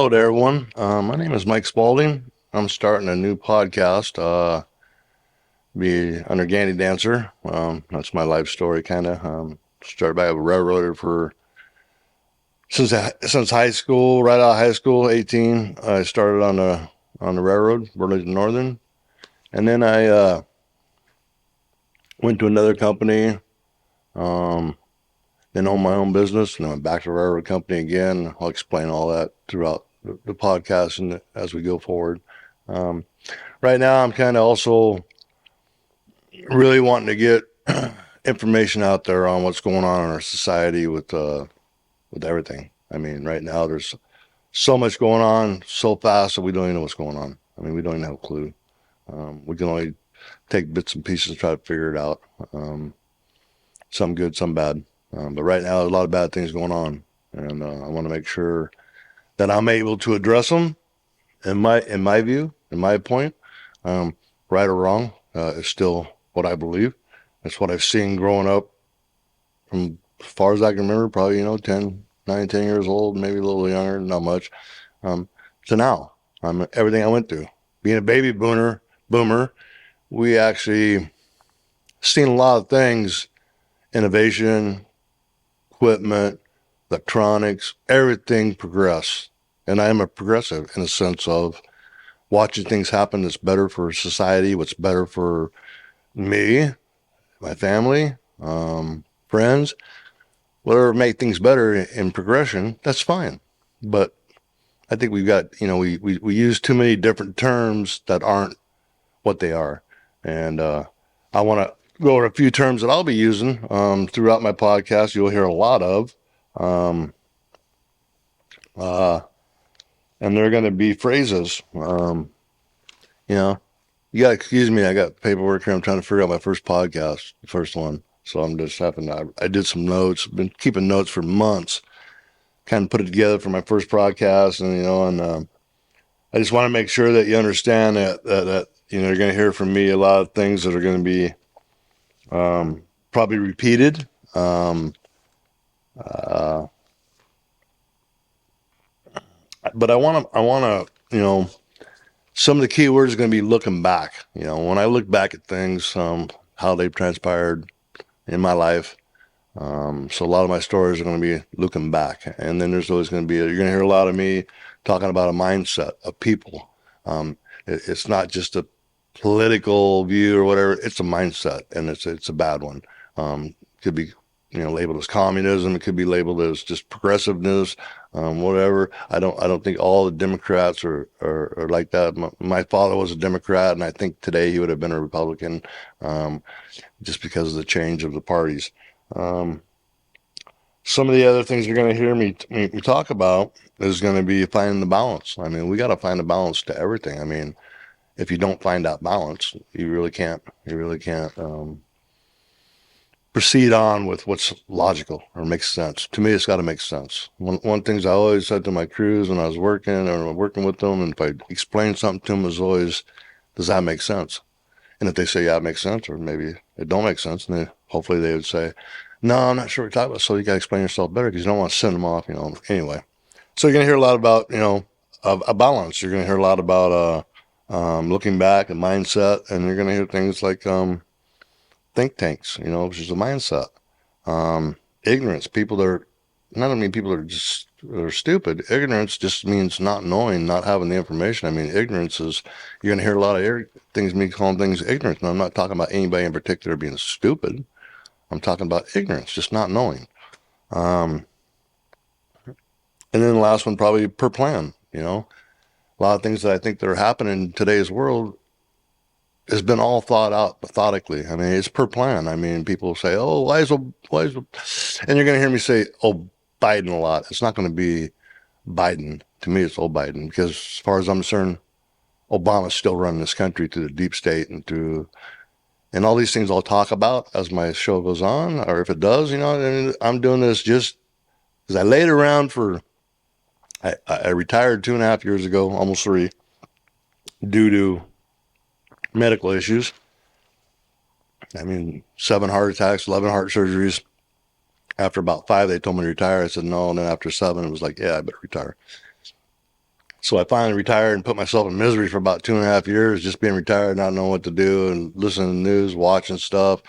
Hello there, everyone. My name is Mike Spalding. I'm starting a new podcast, be under Gandy Dancer. That's my life story, kind of. Started by a railroader for since high school, right out of high school, 18. I started on the railroad, Burlington Northern, and then I went to another company. Um, then owned my own business, and then went back to the railroad company again. I'll explain all that throughout the podcast and as we go forward. Um, right now, I'm kind of also really wanting to get information out there on what's going on in our society with everything. I mean, right now there's so much going on so fast that we don't even know what's going on. I mean, we don't even have a clue. We can only take bits and pieces and try to figure it out. Some good, some bad. But right now, there's a lot of bad things going on, and I want to make sure that I'm able to address them. In my view, in my point, um, right or wrong, is still what I believe. That's what I've seen growing up from as far as I can remember. Probably 10, 9, 10 years old, maybe a little younger, not much. Um, to now, everything I went through, being a baby boomer, we actually seen a lot of things, innovation, equipment, electronics, everything progress. And I am a progressive in the sense of watching things happen that's better for society, what's better for me, my family, friends, whatever make things better in progression, that's fine. But I think we've got, we use too many different terms that aren't what they are. And I want to go over a few terms that I'll be using throughout my podcast. You'll hear a lot of. Um, uh, and they're going to be phrases. You know, you got to excuse me. I got paperwork here. I'm trying to figure out my first podcast, the first one. So I'm just I did some notes, been keeping notes for months, kind of put it together for my first podcast. And I just want to make sure that you understand that you're going to hear from me a lot of things that are going to be probably repeated. Um, uh, but I want to, some of the key words are going to be looking back. When I look back at things, how they've transpired in my life. So a lot of my stories are going to be looking back. And then there's always going to be, you're going to hear a lot of me talking about a mindset of people. It's not just a political view or whatever. It's a mindset, and it's a bad one. Could be, labeled as communism. It could be labeled as just progressiveness, whatever. I don't think all the Democrats are like that. My father was a Democrat, and I think today he would have been a Republican, just because of the change of the parties. Um, some of the other things you're going to hear me talk about is going to be finding the balance. I mean, we got to find a balance to everything. I mean, if you don't find that balance, you really can't. Proceed on with what's logical or makes sense. To me, it's got to make sense. One things I always said to my crews when I was working with them, and if I explain something to them, is always, does that make sense? And if they say, yeah, it makes sense, or maybe it don't make sense, and hopefully they would say, no, I'm not sure what you're talking about. So you got to explain yourself better, because you don't want to send them off, Anyway, so you're going to hear a lot about, a balance. You're going to hear a lot about looking back and mindset, and you're going to hear things like think tanks, which is a mindset. Ignorance. Not only people that are stupid. Ignorance just means not knowing, not having the information. I mean, ignorance is, you're going to hear a lot of things, me calling things ignorance. And I'm not talking about anybody in particular being stupid. I'm talking about ignorance, just not knowing. And then the last one, probably per plan. A lot of things that I think that are happening in today's world has been all thought out methodically. I mean, it's per plan. I mean, people say, "Oh, and you're going to hear me say, "Oh, Biden" a lot. It's not going to be Biden. To me, it's old Biden, because as far as I'm concerned, Obama's still running this country through the deep state and all these things I'll talk about as my show goes on, or if it does, and I'm doing this just because I laid around I retired 2.5 years ago, almost 3, due to medical issues. I mean, 7 heart attacks, 11 heart surgeries. After about 5, they told me to retire. I said no, and then after 7, it was like, yeah, I better retire. So I finally retired and put myself in misery for about 2.5 years, just being retired, not knowing what to do, and listening to the news, watching stuff,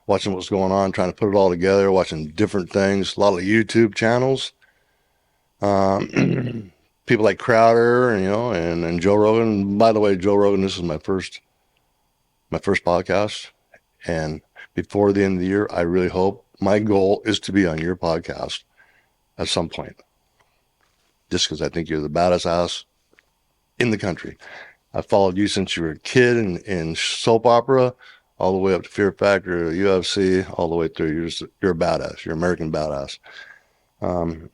watching what's going on, trying to put it all together, watching different things, a lot of YouTube channels. People like Crowder, and Joe Rogan. By the way, Joe Rogan, this is my first podcast, and before the end of the year, I really hope my goal is to be on your podcast at some point, just because I think you're the baddest ass in the country. I've followed you since you were a kid in soap opera, all the way up to Fear Factor, UFC, all the way through. You're a badass. You're an American badass. Um,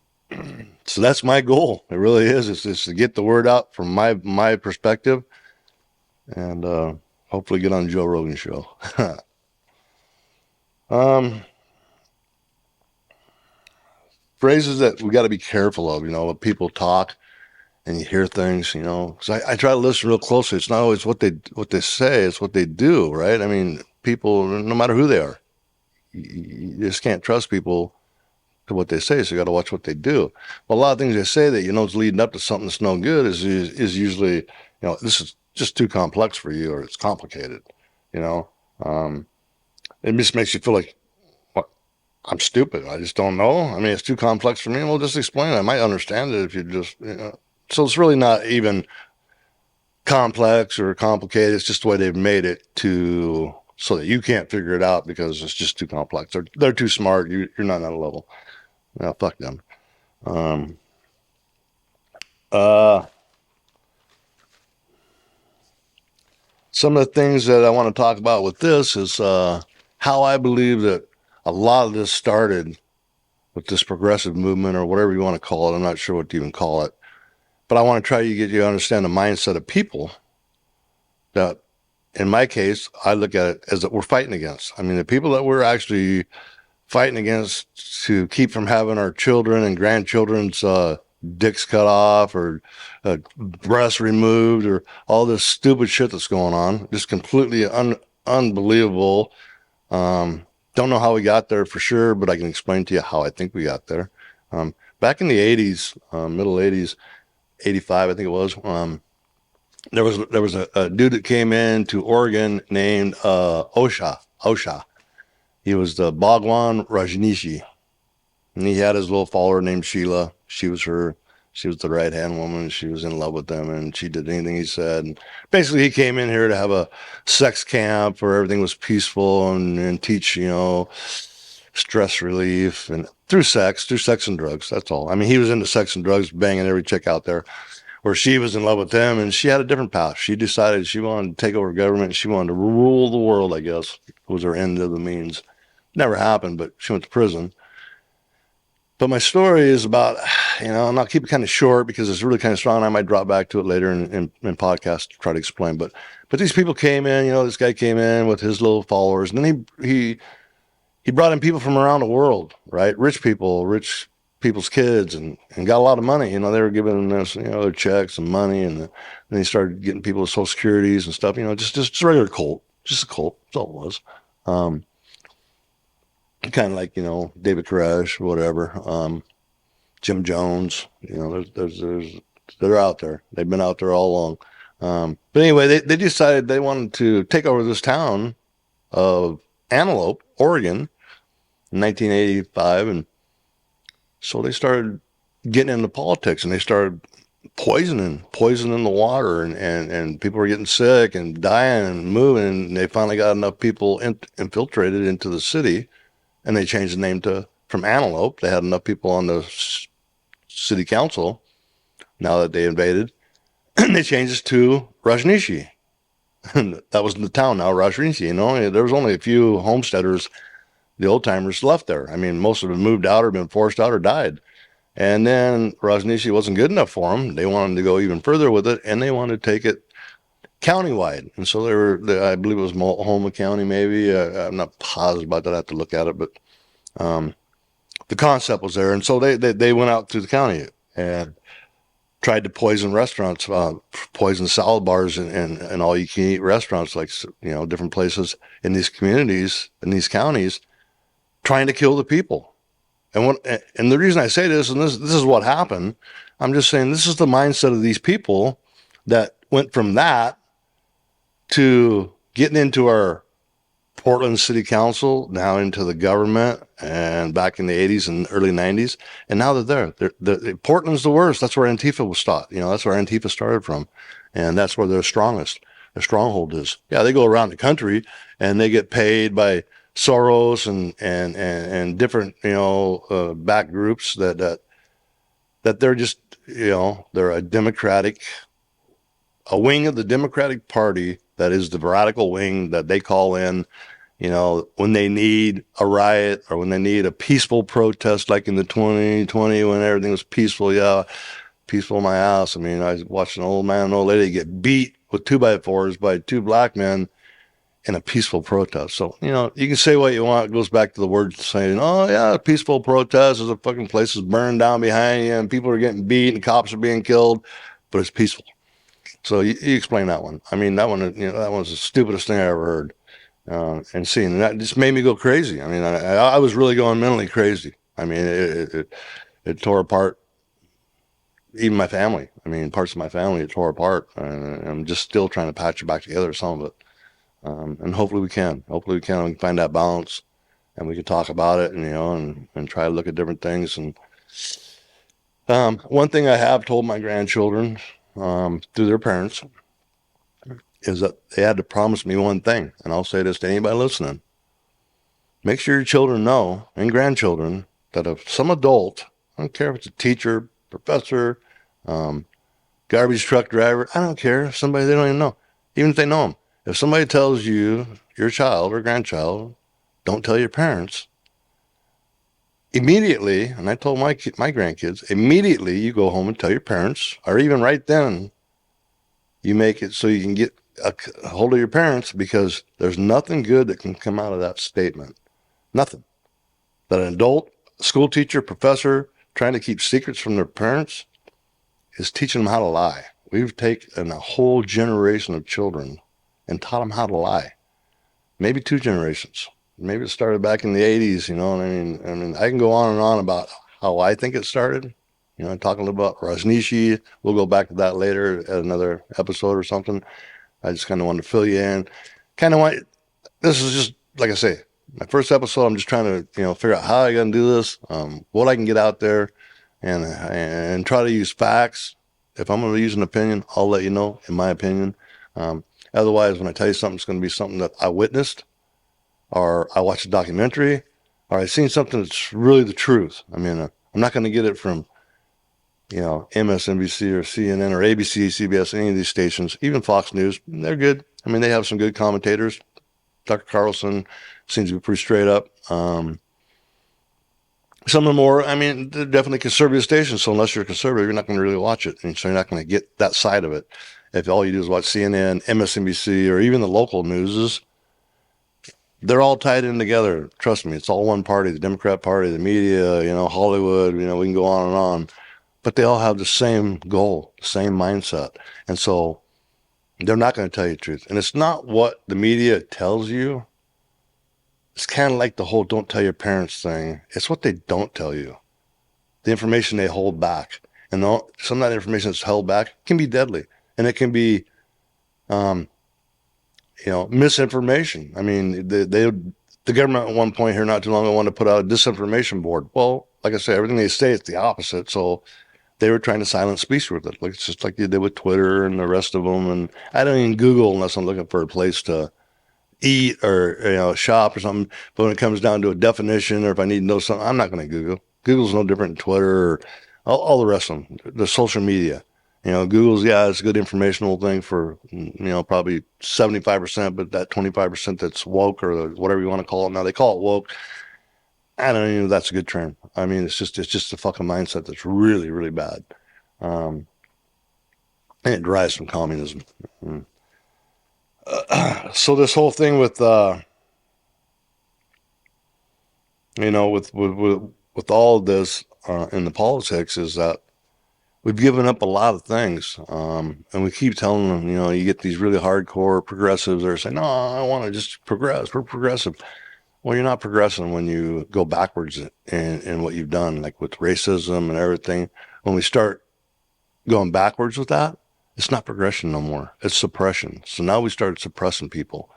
so that's my goal. It really is. It's to get the word out from my perspective, and hopefully get on Joe Rogan's show. um, Phrases that we got to be careful of. When people talk and you hear things, because I try to listen real closely. It's not always what they say; it's what they do, right? I mean, people, no matter who they are, you just can't trust people to what they say. So you got to watch what they do. But a lot of things they say that is leading up to something that's no good is usually, this is just too complex for you, or it's complicated. You know, um, it just makes you feel like, what, I'm stupid. I just don't know. I mean, it's too complex for me. Well, just explain it. I might understand it if you just. So it's really not even complex or complicated. It's just the way they've made it to so that you can't figure it out because it's just too complex. They're too smart. You're not on a level. Well, fuck them. Um, uh, some of the things that I want to talk about with this is how I believe that a lot of this started with this progressive movement, or whatever you want to call it. I'm not sure what to even call it, but I want to try to get you to understand the mindset of people that, in my case, I look at it as that we're fighting against. I mean, the people that we're actually fighting against to keep from having our children and grandchildren's dicks cut off, or breasts removed, or all this stupid shit that's going on. Just completely unbelievable. Don't know how we got there for sure, but I can explain to you how I think we got there. Back in the 80s, middle 80s, 85, I think it was, there was a dude that came in to Oregon named Osha. He was the Bhagwan Rajneeshi. And he had his little follower named Sheila. She was the right hand woman. She was in love with him, and she did anything he said. And basically, he came in here to have a sex camp where everything was peaceful and teach, stress relief and through sex and drugs. That's all. I mean, he was into sex and drugs, banging every chick out there. Where she was in love with him, and she had a different path. She decided she wanted to take over government. She wanted to rule the world, I guess, was her end of the means. Never happened, but she went to prison. But my story is about, and I'll keep it kind of short because it's really kind of strong. I might drop back to it later in podcast to try to explain. But these people came in, this guy came in with his little followers, and then he brought in people from around the world, right? Rich people's kids, and got a lot of money. They were giving them this, their checks and money, and then he started getting people with Social Securities and stuff. Just a regular cult, just a cult. That's all it was. Kind of like David Koresh, whatever. Jim Jones. They're out there. They've been out there all along. But anyway, they decided they wanted to take over this town of Antelope, Oregon, in 1985, and so they started getting into politics, and they started poisoning the water, and people were getting sick and dying and moving, and they finally got enough people infiltrated into the city, and they changed the name from Antelope. They had enough people on the city council now that they invaded, and they changed it to Rajneeshi. That was the town now, Rajneeshi. There was only a few homesteaders, the old timers, left there. I mean, most of them moved out or been forced out or died. And then Rajneeshi wasn't good enough for them. They wanted to go even further with it, and they wanted to take it countywide. And so I believe it was Multnomah County, maybe. I'm not positive about that. I have to look at it, but the concept was there. And so they went out to the county and tried to poison restaurants, poison salad bars and all you can eat restaurants, like, different places in these communities, in these counties, trying to kill the people. And the reason I say this, and this is what happened, I'm just saying this is the mindset of these people that went from that to getting into our Portland City Council, now into the government, and back in the 80s and early 90s. And now they're there. Portland's the worst. That's where Antifa was taught. That's where Antifa started from. And that's where they're strongest. Their stronghold is. Yeah, they go around the country and they get paid by Soros and different, back groups that they're just, they're a wing of the Democratic Party that is the radical wing that they call in, when they need a riot or when they need a peaceful protest, like in the 2020 when everything was peaceful. Yeah, peaceful in my house. I mean, I watched an old man and old lady get beat with 2x4s by two black men in a peaceful protest. So, you can say what you want. It goes back to the word saying, oh, yeah, a peaceful protest is a fucking place is burned down behind you and people are getting beat and cops are being killed, but it's peaceful. So you explain that one. I mean, that one, that one's the stupidest thing I ever heard. And seeing that just made me go crazy. I mean, I was really going mentally crazy. I mean, it tore apart even my family. I mean, parts of my family it tore apart, and I'm just still trying to patch it back together, some of it. And hopefully we can. Hopefully we can find that balance, and we can talk about it, and try to look at different things. And one thing I have told my grandchildren through their parents is that they had to promise me one thing, and I'll say this to anybody listening. Make sure your children know, and grandchildren, that if some adult, I don't care if it's a teacher, professor, garbage truck driver, I don't care, somebody they don't even know, even if they know them, if somebody tells you, your child or grandchild, don't tell your parents, immediately, and I told my grandkids, immediately you go home and tell your parents, or even right then, you make it so you can get a hold of your parents, because there's nothing good that can come out of that statement. Nothing. That an adult, school teacher, professor, trying to keep secrets from their parents is teaching them how to lie. We've taken a whole generation of children and taught them how to lie. Maybe 2 generations. Maybe it started back in the 80s, I mean, I can go on and on about how I think it started. Talking a little about Rajneeshi. We'll go back to that later at another episode or something. I just kind of wanted to fill you in. This is just, like I say, my first episode. I'm just trying to, figure out how I can do this, what I can get out there, and try to use facts. If I'm going to use an opinion, I'll let you know, in my opinion. Otherwise, when I tell you something, it's going to be something that I witnessed, or I watched a documentary, or I've seen something that's really the truth. I mean, I'm not going to get it from, MSNBC or CNN or ABC, CBS, any of these stations, even Fox News. They're good. I mean, they have some good commentators. Tucker Carlson seems to be pretty straight up. Some of them more, I mean, they're definitely conservative stations. So unless you're conservative, you're not going to really watch it. And so you're not going to get that side of it. If all you do is watch CNN, MSNBC, or even the local news, they're all tied in together. Trust me, it's all one party, the Democrat Party, the media, Hollywood, we can go on and on. But they all have the same goal, the same mindset. And so they're not going to tell you the truth. And it's not what the media tells you. It's kind of like the whole don't tell your parents thing. It's what they don't tell you. The information they hold back. And some of that information that's held back can be deadly. And it can be, misinformation. I mean, the government at one point here not too long ago wanted to put out a disinformation board. Well, like I say, everything they say is the opposite. So they were trying to silence speech with it. Like, it's just like they did with Twitter and the rest of them. And I don't even Google unless I'm looking for a place to eat or, shop or something. But when it comes down to a definition, or if I need to know something, I'm not going to Google. Google's no different than Twitter or all the rest of them, the social media. Google's, yeah, it's a good informational thing for, probably 75%, but that 25% that's woke, or whatever you want to call it. Now they call it woke. I don't even know if that's a good term. I mean, it's just a fucking mindset that's really, really bad. And it derives from communism. So this whole thing with, with all of this in the politics is that we've given up a lot of things. And we keep telling them, you get these really hardcore progressives that are saying, no, I want to just progress. We're progressive. Well, you're not progressing when you go backwards in what you've done, like with racism and everything. When we start going backwards with that, it's not progression no more. It's suppression. So now we started suppressing people.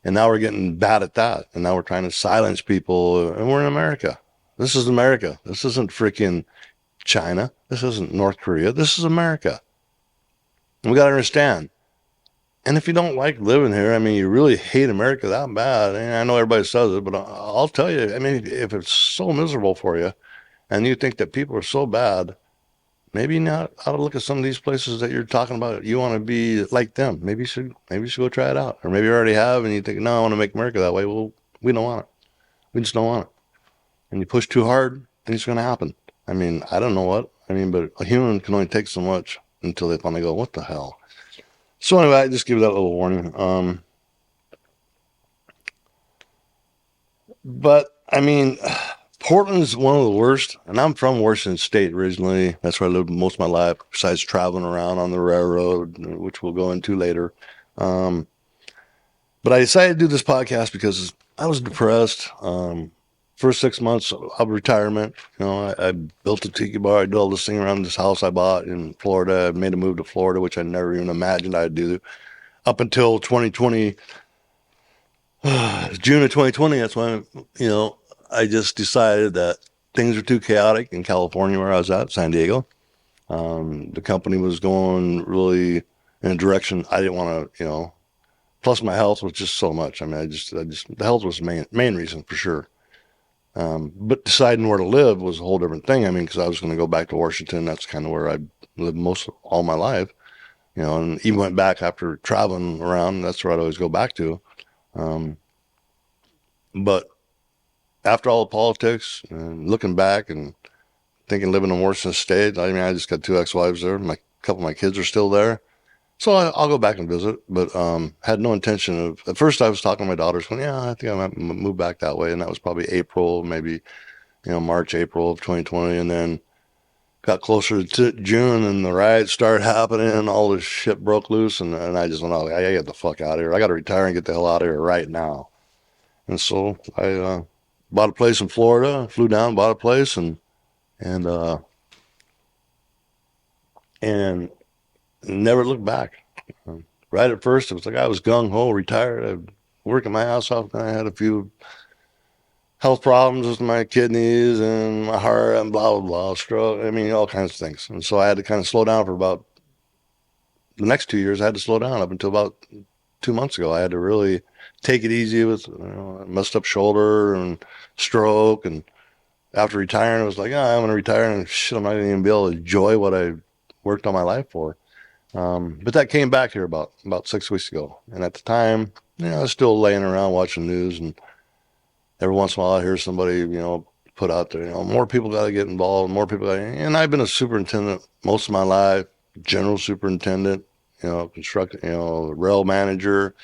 And now we're getting bad at that. And now we're trying to silence people. And we're in America. This is America. This isn't freaking China. This isn't North Korea. This is America. And we got to understand. And if you don't like living here, I mean, you really hate America that bad. And I know everybody says it, but I'll tell you, I mean, if it's so miserable for you and you think that people are so bad, maybe you not ought to look at some of these places that you're talking about. You want to be like them. Maybe you should go try it out. Or maybe you already have and you think, no, I want to make America that way. Well, we don't want it. We just don't want it. And you push too hard, things are going to happen. I mean, I don't know what. I mean, but a human can only take so much until they finally go, what the hell? So anyway, I just give you that little warning. But I mean, Portland's one of the worst, and I'm from Washington State originally. That's where I lived most of my life, besides traveling around on the railroad, which we'll go into later. Um, but I decided to do this podcast because I was depressed. First 6 months of retirement, I built a tiki bar. I did all this thing around this house I bought in Florida. I made a move to Florida, which I never even imagined I'd do. Up until 2020, June of 2020, that's when, I just decided that things were too chaotic in California where I was at, San Diego. The company was going really in a direction I didn't want to, plus my health was just so much. I mean, the health was the main reason for sure. But deciding where to live was a whole different thing. I mean, because I was going to go back to Washington. That's kind of where I lived all my life, and even went back after traveling around. That's where I'd always go back to. But after all the politics and looking back and thinking living in Washington State, I mean, I just got 2 ex-wives there. A couple of my kids are still there. So I'll go back and visit, but had no intention of. At first, I was talking to my daughters, going, "Yeah, I think I might move back that way," and that was probably April, maybe March, April of 2020, and then got closer to June, and the riots started happening, and all this shit broke loose, and I just went, "Oh, I gotta get the fuck out of here! I got to retire and get the hell out of here right now." And so I bought a place in Florida, flew down, bought a place, and and never looked back. Right at first, it was like I was gung ho, retired. I working my ass off. And I had a few health problems with my kidneys and my heart and blah blah blah, stroke. I mean, all kinds of things. And so I had to kind of slow down for about the next 2 years. I had to slow down up until about 2 months ago. I had to really take it easy with messed up shoulder and stroke. And after retiring, I was like, I'm going to retire and shit, I'm not going to even be able to enjoy what I worked all my life for. But that came back here about 6 weeks ago. And at the time, I was still laying around watching news, and every once in a while I hear somebody, put out there, more people got to get involved, more people and I've been a superintendent most of my life, general superintendent, construction, rail manager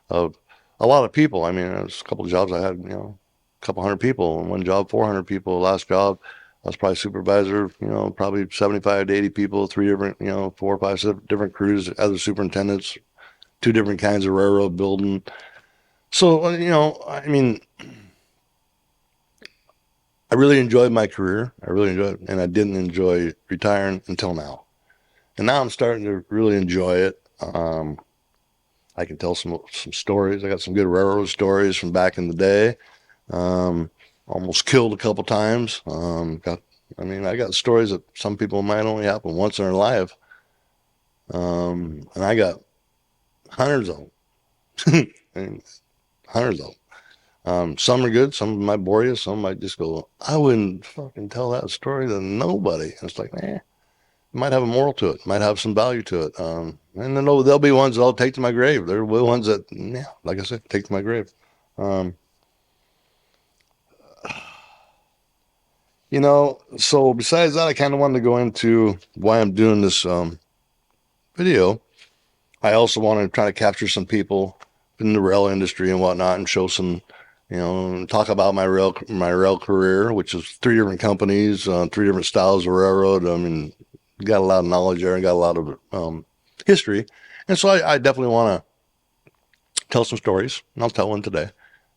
of a lot of people. I mean, there's a couple of jobs I had, a couple hundred people. In one job, 400 people. Last job, I was probably supervisor, probably 75 to 80 people, 4 or 5 different crews, other superintendents, 2 different kinds of railroad building. So, I mean, I really enjoyed my career. I really enjoyed it, and I didn't enjoy retiring until now. And now I'm starting to really enjoy it. I can tell some stories. I got some good railroad stories from back in the day. Almost killed a couple times. I got stories that some people might only happen once in their life. And I got hundreds of them. Hundreds of them. Some are good. Some might bore you. Some might just go, I wouldn't fucking tell that story to nobody. And it's like, it might have a moral to it. Might have some value to it. And then there'll be ones that I'll take to my grave. There will be ones that, like I said, take to my grave. So besides that, I kind of wanted to go into why I'm doing this video. I also want to try to capture some people in the rail industry and whatnot, and show some, talk about my rail career, which is 3 different companies, 3 different styles of railroad. I mean, got a lot of knowledge there and got a lot of history, and so I definitely want to tell some stories, and I'll tell one today.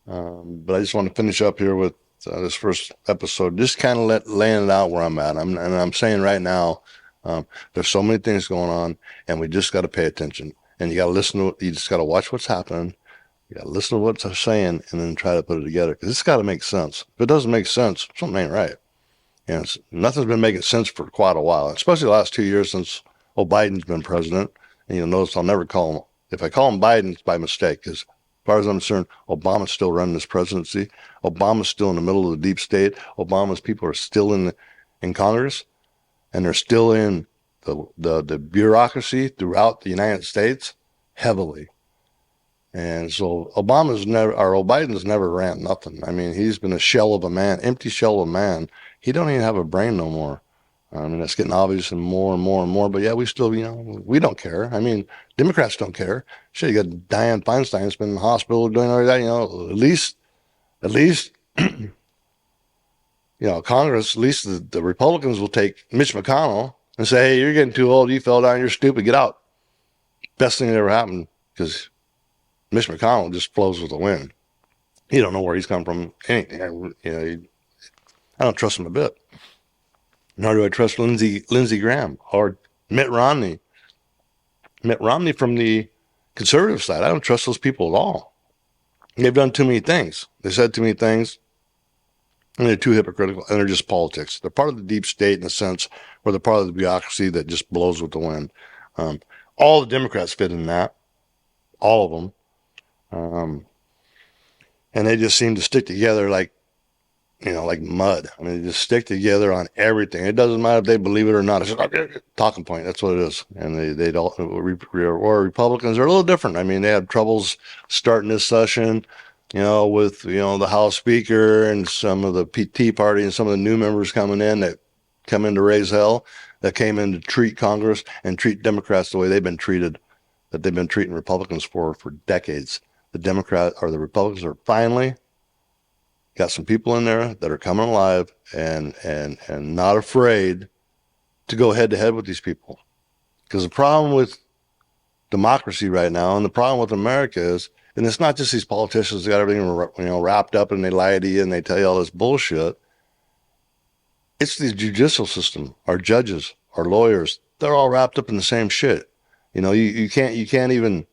But I just want to finish up here with this first episode, just kind of laying it out where I'm at. I'm saying right now, There's so many things going on, and we just got to pay attention. And you got to listen to. You just got to watch what's happening. You got to listen to what they're saying, and then try to put it together. Because it's got to make sense. If it doesn't make sense, something ain't right. And nothing's been making sense for quite a while, especially the last 2 years since Biden's been president. And you'll notice I'll never call him. If I call him Biden, it's by mistake. Because as far as I'm concerned, Obama's still running this presidency. Obama's still in the middle of the deep state. Obama's people are still in Congress, and they're still in the bureaucracy throughout the United States heavily. And so Biden's never ran nothing. I mean, he's been a shell of a man, empty shell of a man. He don't even have a brain no more. I mean, that's getting obvious and more and more and more. But yeah, we still, we don't care. I mean, Democrats don't care. Shit, you got Dianne Feinstein's been in the hospital doing all that. At least, Congress, at least the Republicans will take Mitch McConnell and say, hey, you're getting too old. You fell down. You're stupid. Get out. Best thing that ever happened, because Mitch McConnell just flows with the wind. He don't know where he's come from. Anything. I don't trust him a bit. Nor do I trust Lindsey Graham or Mitt Romney. Mitt Romney from the conservative side. I don't trust those people at all. They've done too many things. They said too many things. And they're too hypocritical. And they're just politics. They're part of the deep state in a sense, or they're part of the bureaucracy that just blows with the wind. All the Democrats fit in that. All of them. And they just seem to stick together like mud. I mean, they just stick together on everything. It doesn't matter if they believe it or not. It's just a talking point. That's what it is. And they don't, or Republicans are a little different. I mean, they had troubles starting this session, with, the House Speaker and some of the Tea Party and some of the new members coming in that come in to raise hell, that came in to treat Congress and treat Democrats the way they've been treated, that they've been treating Republicans for decades. The Republicans are finally got some people in there that are coming alive and not afraid to go head to head with these people. Because the problem with democracy right now, and the problem with America is, and it's not just these politicians that got everything wrapped up and they lie to you and they tell you all this bullshit. It's the judicial system, our judges, our lawyers. They're all wrapped up in the same shit. You can't even.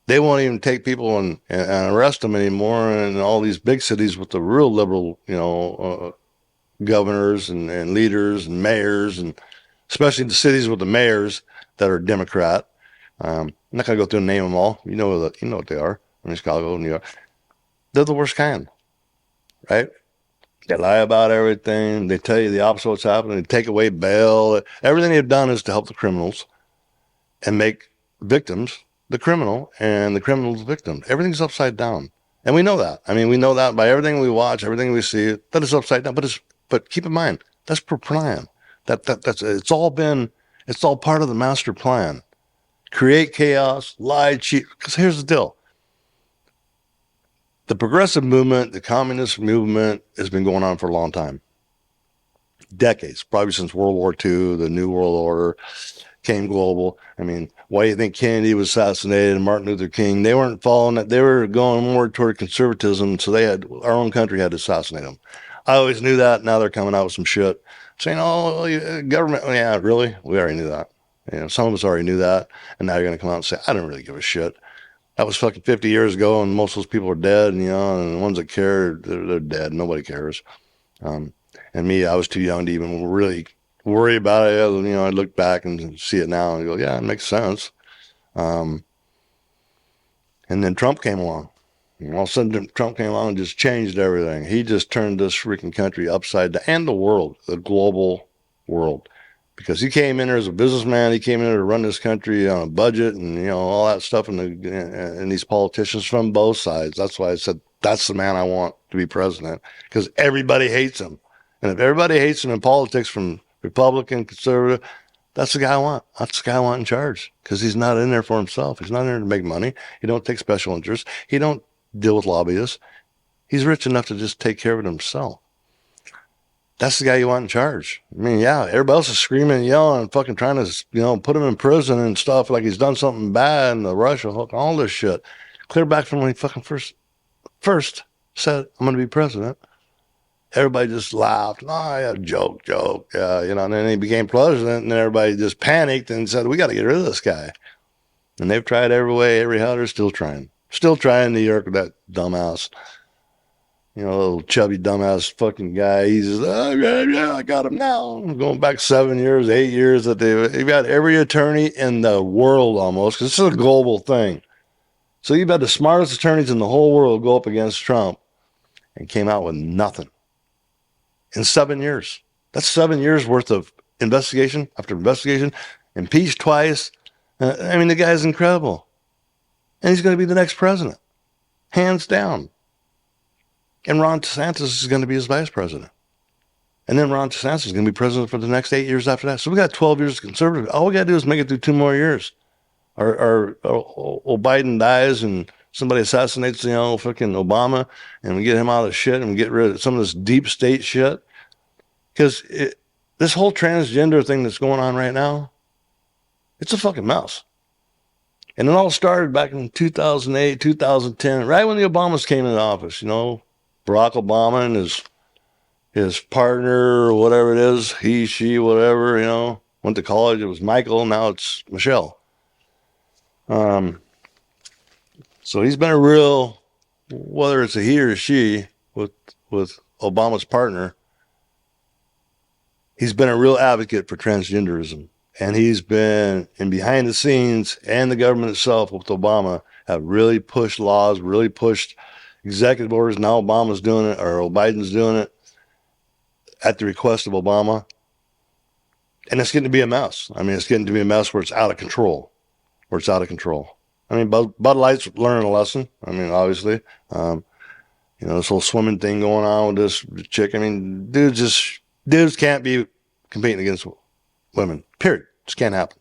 They won't even take people and arrest them anymore in all these big cities with the real liberal, governors and leaders and mayors, and especially the cities with the mayors that are Democrat. I'm not going to go through and name them all. You know what they are. I mean, Chicago, New York. They're the worst kind, right? They lie about everything. They tell you the opposite of what's happening. They take away bail. Everything they've done is to help the criminals and make victims the criminal and the criminal's victim. Everything's upside down. And we know that. I mean, we know that by everything we watch, everything we see, that is upside down. But keep in mind, that's per plan. It's all part of the master plan. Create chaos, lie, cheat. Because here's the deal. The progressive movement, the communist movement has been going on for a long time. Decades, probably since World War II, the New World Order came global. I mean, why do you think Kennedy was assassinated and Martin Luther King? They weren't following that. They were going more toward conservatism. So our own country had to assassinate them. I always knew that. Now they're coming out with some shit saying, oh, government. Yeah, really? We already knew that. Some of us already knew that. And now you're going to come out and say, I don't really give a shit. That was fucking 50 years ago, and most of those people are dead, and the ones that care, they're dead. Nobody cares. And me, I was too young to even really worry about it. I look back and see it now and go, yeah, it makes sense. And then Trump came along. And all of a sudden, Trump came along and just changed everything. He just turned this freaking country upside down, and the world, the global world. Because he came in there as a businessman. He came in there to run this country on a budget and, all that stuff. And these politicians from both sides. That's why I said, that's the man I want to be president. Because everybody hates him. And if everybody hates him in politics, from Republican, conservative, that's the guy I want. That's the guy I want in charge. Because he's not in there for himself. He's not in there to make money. He don't take special interests. He don't deal with lobbyists. He's rich enough to just take care of it himself. That's the guy you want in charge. I mean, yeah, everybody else is screaming and yelling and fucking trying to, put him in prison and stuff like he's done something bad, and the Russia hook, all this shit. Clear back from when he fucking first said, I'm going to be president. everybody just laughed. Oh, yeah, joke. And then he became president, and then everybody just panicked and said, we got to get rid of this guy. And they've tried every way, every how. They're still trying. Still trying New York with that dumbass. Little chubby dumbass fucking guy. He's just, oh, yeah, I got him now. I'm going back 7 years, 8 years that they've got every attorney in the world almost, because this is a global thing. So you've had the smartest attorneys in the whole world go up against Trump and came out with nothing in 7 years. That's 7 years worth of investigation after investigation, impeached twice. The guy's incredible. And he's going to be the next president, hands down. And Ron DeSantis is going to be his vice president. And then Ron DeSantis is going to be president for the next 8 years after that. So we got 12 years of conservative. All we got to do is make it through 2 more years. Or Biden dies and somebody assassinates, fucking Obama, and we get him out of shit and we get rid of some of this deep state shit. Because this whole transgender thing that's going on right now, it's a fucking mess. And it all started back in 2008, 2010, right when the Obamas came into office. Barack Obama and his partner, or whatever it is, he, she, whatever, went to college. It was Michael. Now it's Michelle. So he's been a real, whether it's a he or a she with Obama's partner, he's been a real advocate for transgenderism. And he's been, and behind the scenes, and the government itself with Obama have really pushed laws, really pushed executive orders. Now Obama's doing it, or Biden's doing it at the request of Obama. And it's getting to be a mess. It's getting to be a mess where it's out of control. Bud Light's learning a lesson. Obviously. This whole swimming thing going on with this chick. Dudes can't be competing against women. Period. Just can't happen.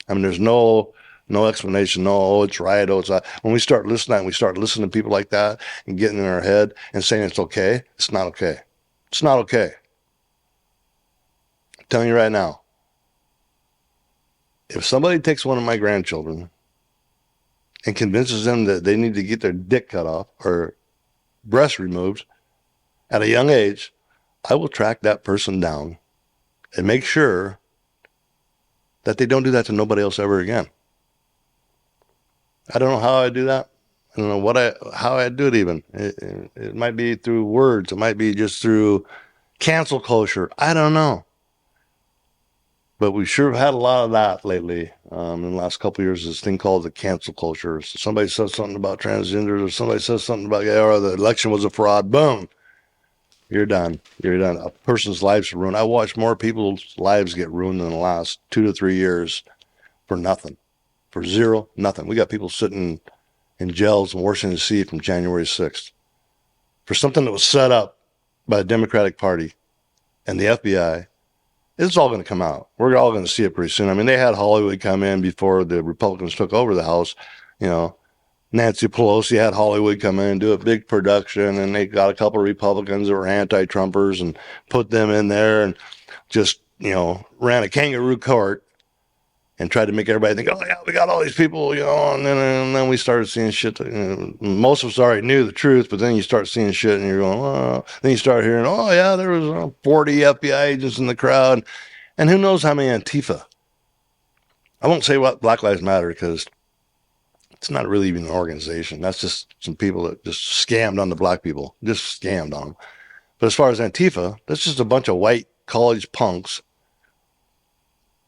There's no explanation. No, it's right. Oh, it's not. When we start listening to people like that and getting in our head and saying it's okay, it's not okay. It's not okay. I'm telling you right now. If somebody takes one of my grandchildren and convinces them that they need to get their dick cut off or breast removed at a young age, I will track that person down and make sure that they don't do that to nobody else ever again. I don't know how I do that. I don't know how I do it even. It might be through words. It might be just through cancel culture. I don't know. But we sure have had a lot of that lately in the last couple of years, this thing called the cancel culture. So somebody says something about transgenders, or somebody says something about, the election was a fraud. Boom. You're done. A person's lives are ruined. I watched more people's lives get ruined in the last 2 to 3 years for nothing. For zero, nothing. We got people sitting in jails in Washington, D.C. from January 6th for something that was set up by the Democratic Party and the FBI. It's all going to come out. We're all going to see it pretty soon. They had Hollywood come in before the Republicans took over the House. Nancy Pelosi had Hollywood come in and do a big production, and they got a couple of Republicans that were anti-Trumpers and put them in there and just, ran a kangaroo court and tried to make everybody think, oh, yeah, we got all these people, and then we started seeing shit. Most of us already knew the truth, but then you start seeing shit and you're going, oh, then you start hearing, oh, yeah, there was 40 FBI agents in the crowd. And who knows how many Antifa. I won't say what Black Lives Matter because it's not really even an organization. That's just some people that just scammed on the black people, just scammed on them. But as far as Antifa, that's just a bunch of white college punks.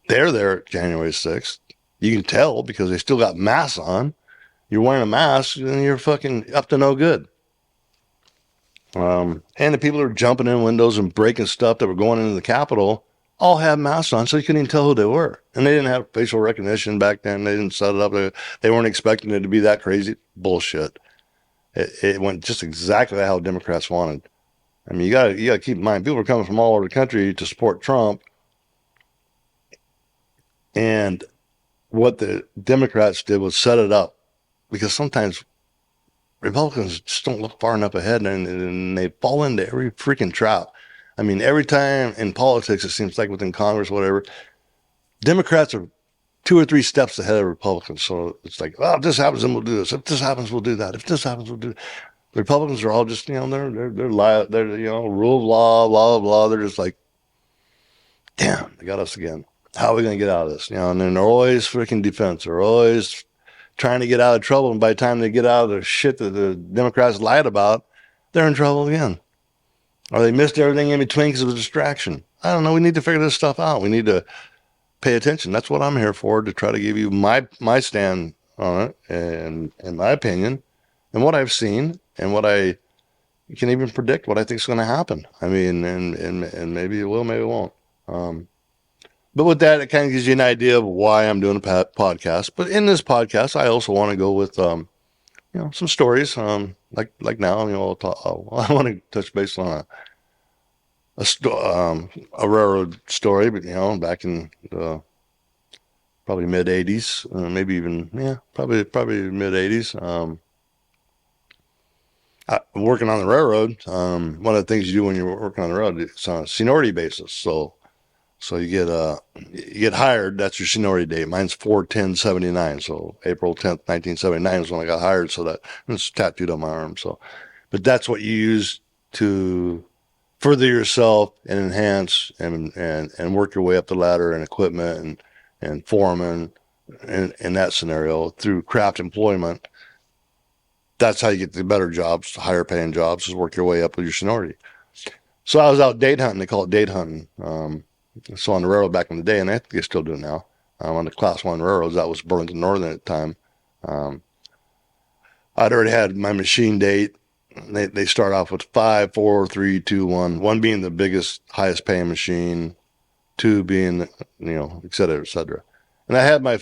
They're there January 6th. You can tell because they still got masks on. You're wearing a mask and you're fucking up to no good. And the people who are jumping in windows and breaking stuff that were going into the Capitol all had masks on, so you couldn't even tell who they were. And they didn't have facial recognition back then. They didn't set it up. They weren't expecting it to be that crazy. Bullshit. It went just exactly how Democrats wanted. You gotta keep in mind, people are coming from all over the country to support Trump. And what the Democrats did was set it up, because sometimes Republicans just don't look far enough ahead, and they fall into every freaking trap. Every time in politics, it seems like within Congress, whatever, Democrats are 2 or 3 steps ahead of Republicans. So it's like, oh, if this happens, then we'll do this. If this happens, we'll do that. If this happens, we'll do that. The Republicans are all just, they're rule of law, blah, blah, blah. They're just like, damn, they got us again. How are we going to get out of this? And then they're always freaking defense. They're always trying to get out of trouble. And by the time they get out of the shit that the Democrats lied about, they're in trouble again. Or they missed everything in between because of a distraction. I don't know. We need to figure this stuff out. We need to pay attention. That's what I'm here for, to try to give you my stand on it and my opinion and what I've seen and what I can even predict what I think is going to happen. I mean, and maybe it will, maybe it won't. But with that, it kind of gives you an idea of why I'm doing a podcast. But in this podcast, I also want to go with, some stories. Like now, I want to touch base on a railroad story, but back in the probably mid '80s, maybe even probably mid '80s. Working on the railroad, one of the things you do when you're working on the road, it's on a seniority basis. So you get hired. That's your seniority date. Mine's 4/10/79. So April 10th, 1979 is when I got hired. So it's tattooed on my arm. So, but that's what you use to further yourself and enhance and work your way up the ladder and equipment and foreman in that scenario through craft employment. That's how you get the better jobs, higher paying jobs, is work your way up with your seniority. So I was out date hunting. They call it date hunting. So on the railroad back in the day, and I think they still do it now, on the Class 1 railroads, that was Burlington Northern at the time. I'd already had my machine date. They start off with 5, 4, 3, 2, 1. 1 being the biggest, highest paying machine, 2 being, et cetera, et cetera. And I had my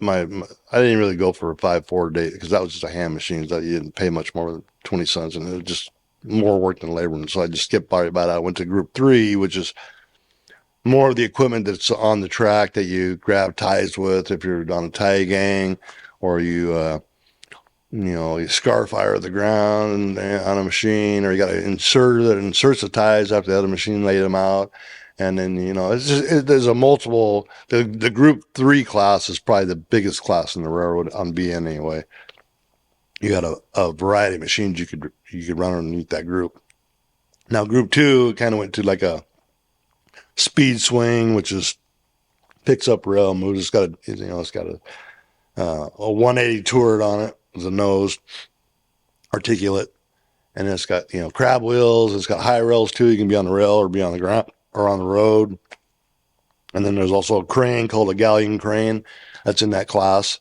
I didn't really go for a 5/4 date because that was just a hand machine that you didn't pay much more than 20 cents, and it was just more work than labor. And so I just skipped by that. I went to Group 3, which is more of the equipment that's on the track that you grab ties with if you're on a tie gang, or you scar fire the ground on a machine, or you got an inserter that inserts the ties after the other machine laid them out. And then, there's a multiple, the Group 3 class is probably the biggest class in the railroad on BN anyway. You got a variety of machines you could run underneath that group. Now, Group 2 kind of went to like a speed swing, which is picks up rail, moves. It's got a 180 turret on it, with a nose, articulate, and it's got crab wheels. It's got high rails too. You can be on the rail or be on the ground or on the road. And then there's also a crane called a galleon crane that's in that class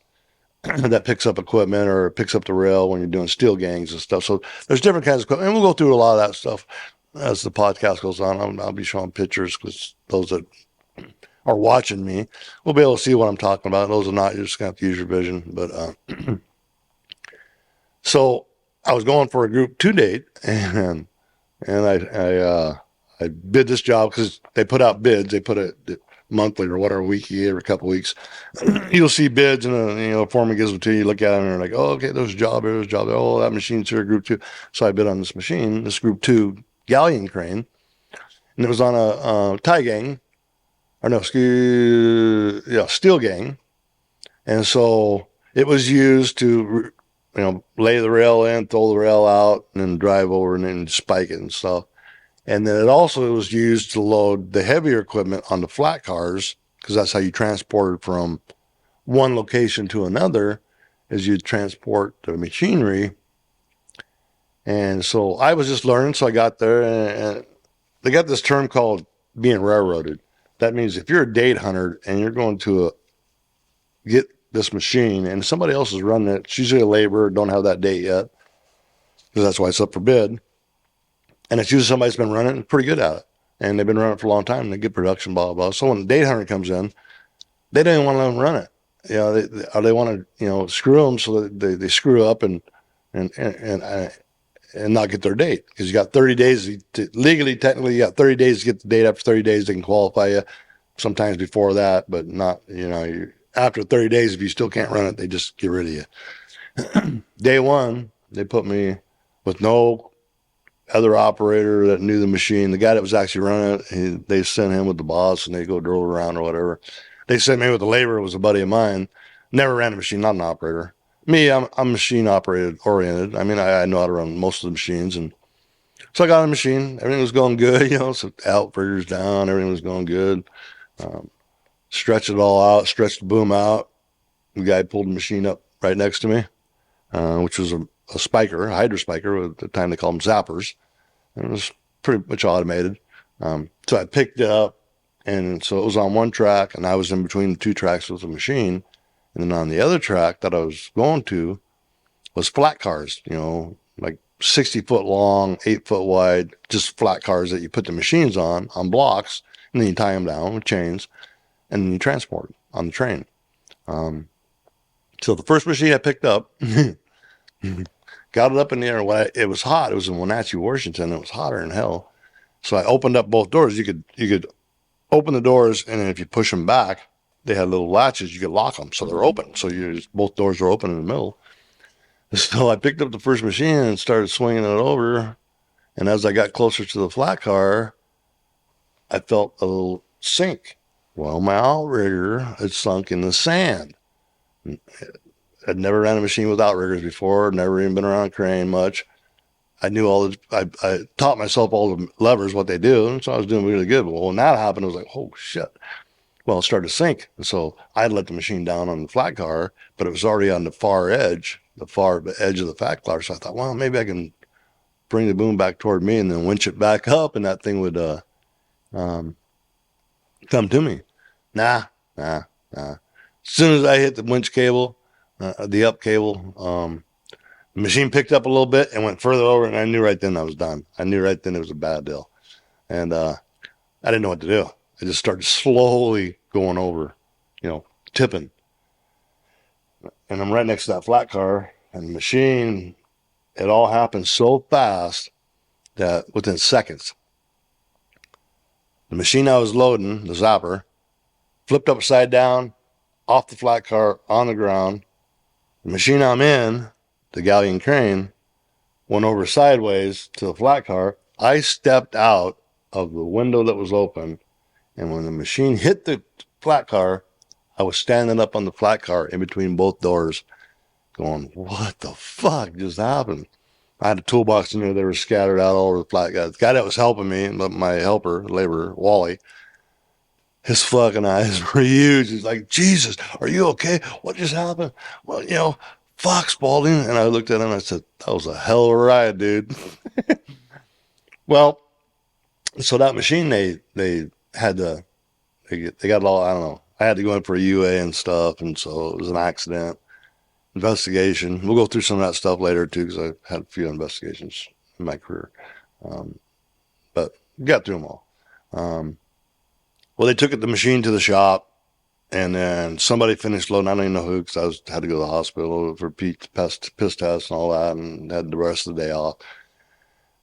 that picks up equipment or picks up the rail when you're doing steel gangs and stuff. So there's different kinds of equipment, and we'll go through a lot of that stuff as the podcast goes on. I'll be showing pictures because those that are watching me will be able to see what I'm talking about. Those are not, you're just going to have to use your vision. But so I was going for a Group 2 date, and I bid this job because they put out bids. They put it monthly or whatever, weekly, every couple of weeks. You'll see bids, and a foreman gives them to you. You look at them and you're like, oh, okay, there's a job here, there's a job there. Oh, that machine's here, Group 2. So I bid on this machine, this Group 2 galleon crane, and it was on a tie gang, or no, steel gang. And so it was used to, lay the rail in, throw the rail out, and then drive over and then spike it and stuff. And then it also was used to load the heavier equipment on the flat cars, because that's how you transport it from one location to another, is you transport the machinery. And so I was just learning, so I got there, and they got this term called being railroaded. That means if you're a date hunter and you're going to get this machine and somebody else is running it, it's usually a laborer, don't have that date yet, because that's why it's up for bid. And it's usually somebody that's been running it, pretty good at it. And they've been running it for a long time, and they get production, blah, blah, blah. So when the date hunter comes in, they don't even want to let them run it. They want to, screw them so that they screw up and not get their date. Because you got 30 days, legally, technically, you got 30 days to get the date. After 30 days, they can qualify you. Sometimes before that, but not, after 30 days, if you still can't run it, they just get rid of you. Day one, they put me with no other operator that knew the machine. The guy that was actually running it, they sent him with the boss, and they go drove around or whatever. They sent me with the laborer, was a buddy of mine. Never ran a machine, not an operator. Me, I'm machine operated oriented. I mean, I know how to run most of the machines, and so I got on a machine. Everything was going good, so outriggers down, everything was going good. Um, Stretched it all out, stretched the boom out. The guy pulled the machine up right next to me, which was a spiker, a hydro spiker. At the time they called them zappers. And it was pretty much automated. So I picked it up, and so it was on one track, and I was in between the two tracks with the machine. And then on the other track that I was going to was flat cars, like 60-foot long, 8-foot wide, just flat cars that you put the machines on blocks, and then you tie them down with chains, and then you transport it on the train. Um, so the first machine I picked up, got it up in the air. It was hot. It was in Wenatchee, Washington. It was hotter than hell. So I opened up both doors. You could open the doors, and then if you push them back, they had little latches. You could lock them, so they're open. So both doors are open in the middle. So I picked up the first machine and started swinging it over. And as I got closer to the flat car, I felt a little sink. Well, my outrigger had sunk in the sand. I'd never ran a machine with outriggers before, never even been around a crane much. I knew I taught myself all the levers, what they do, and so I was doing really good. But when that happened, I was like, oh shit. Well, it started to sink. And so I'd let the machine down on the flat car, but it was already on the far edge of the flat car. So I thought, well, maybe I can bring the boom back toward me and then winch it back up, and that thing would um, come to me. Nah, nah, nah. As soon as I hit the winch cable, the up cable, the machine picked up a little bit and went further over, and I knew right then I was done. I knew right then it was a bad deal. And I didn't know what to do. I just started slowly going over, tipping. And I'm right next to that flat car, and the machine, it all happened so fast that within seconds, the machine I was loading, the zapper, flipped upside down, off the flat car, on the ground. The machine I'm in, the galleon crane, went over sideways to the flat car. I stepped out of the window that was open, and when the machine hit the flat car, I was standing up on the flat car in between both doors going, what the fuck just happened? I had a toolbox in there. They were scattered out all over the flat guy. The guy that was helping me, my helper, laborer, Wally, his fucking eyes were huge. He's like, Jesus, are you okay? What just happened? Well, fuck, Spalding. And I looked at him and I said, that was a hell of a ride, dude. Well, so that machine, they had to, they got it all, I don't know. I had to go in for a UA and stuff. And so it was an accident. Investigation. We'll go through some of that stuff later too, because I've had a few investigations in my career. But got through them all. Well, they took the machine to the shop, and then somebody finished loading. I don't even know who, because had to go to the hospital for piss tests and all that, and had the rest of the day off.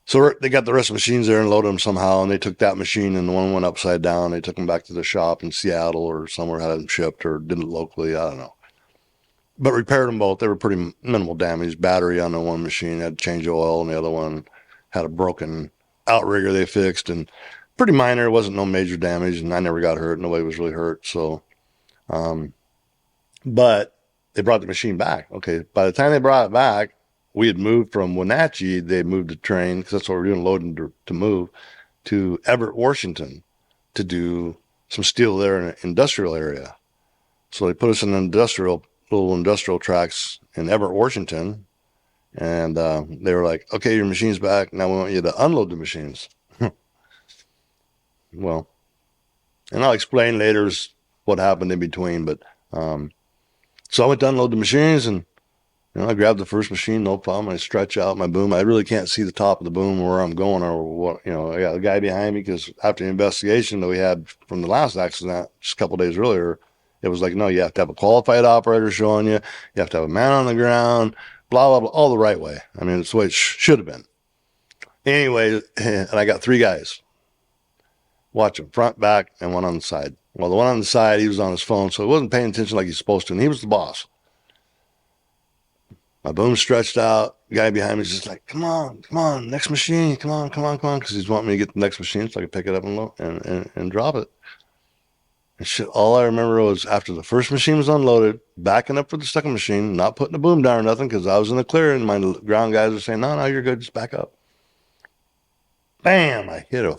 So they got the rest of the machines there and loaded them somehow, and they took that machine, and the one went upside down. They took them back to the shop in Seattle or somewhere, had them shipped, or did it locally. I don't know. But repaired them both. They were pretty minimal damage. Battery on the one machine had to change oil, and the other one had a broken outrigger they fixed, and pretty minor. It wasn't no major damage, and I never got hurt. Nobody was really hurt. So, but they brought the machine back. Okay, by the time they brought it back, we had moved from Wenatchee. They moved the train, because that's what we were doing, loading to move to Everett, Washington, to do some steel there in an industrial area. So they put us in little industrial tracks in Everett, Washington, and they were like, okay, your machine's back. Now we want you to unload the machines. Well, and I'll explain later what happened in between, but so I went to unload the machines, and I grabbed the first machine, no problem. I stretch out my boom. I really can't see the top of the boom or where I'm going or what. I got a guy behind me, because after the investigation that we had from the last accident just a couple days earlier, it was like, no, you have to have a qualified operator showing you. You have to have a man on the ground, blah, blah, blah, all the right way. I mean, it's the way it should have been. Anyway, and I got 3 guys. Watch them, front, back, and one on the side. Well, the one on the side, he was on his phone, so he wasn't paying attention like he's supposed to, and he was the boss. My boom stretched out. The guy behind me is just like, come on, next machine, come on, because he's wanting me to get the next machine so I can pick it up and drop it. And shit, all I remember was after the first machine was unloaded, backing up for the second machine, not putting the boom down or nothing because I was in the clear and my ground guys were saying, no, no, you're good, just back up. Bam! I hit a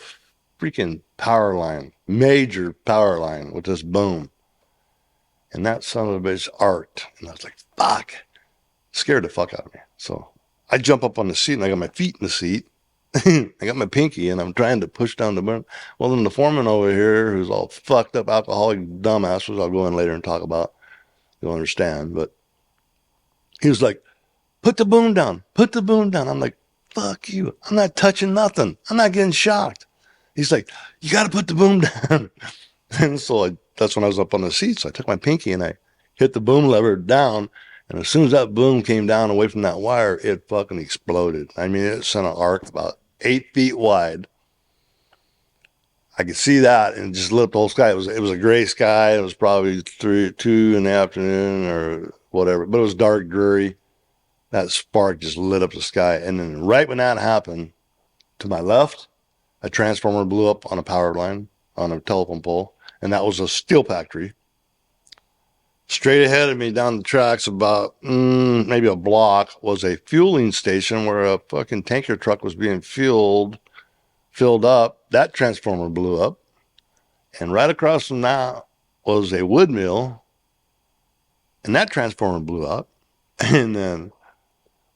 freaking power line, major power line with this boom. And that son of a bitch arced. And I was like, fuck. Scared the fuck out of me. So I jump up on the seat and I got my feet in the seat. I got my pinky and I'm trying to push down the burn. Well, then the foreman over here, who's all fucked up alcoholic dumbass, which I'll go in later and talk about, you'll understand. But he was like, put the boom down. Put the boom down. I'm like, fuck you. I'm not touching nothing. I'm not getting shocked. He's like, you got to put the boom down. And so that's when I was up on the seat. So I took my pinky and I hit the boom lever down. And as soon as that boom came down away from that wire, it fucking exploded. I mean, it sent an arc about 8 feet wide. I could see that and just lit up the whole sky. It was a gray sky. It was probably 2 in the afternoon or whatever, but it was dark, dreary. That spark just lit up the sky. And then right when that happened, to my left, a transformer blew up on a power line on a telephone pole, and that was a steel factory. Straight ahead of me down the tracks about maybe a block was a fueling station where a fucking tanker truck was being filled up. That transformer blew up. And right across from that was a wood mill, and that transformer blew up. And then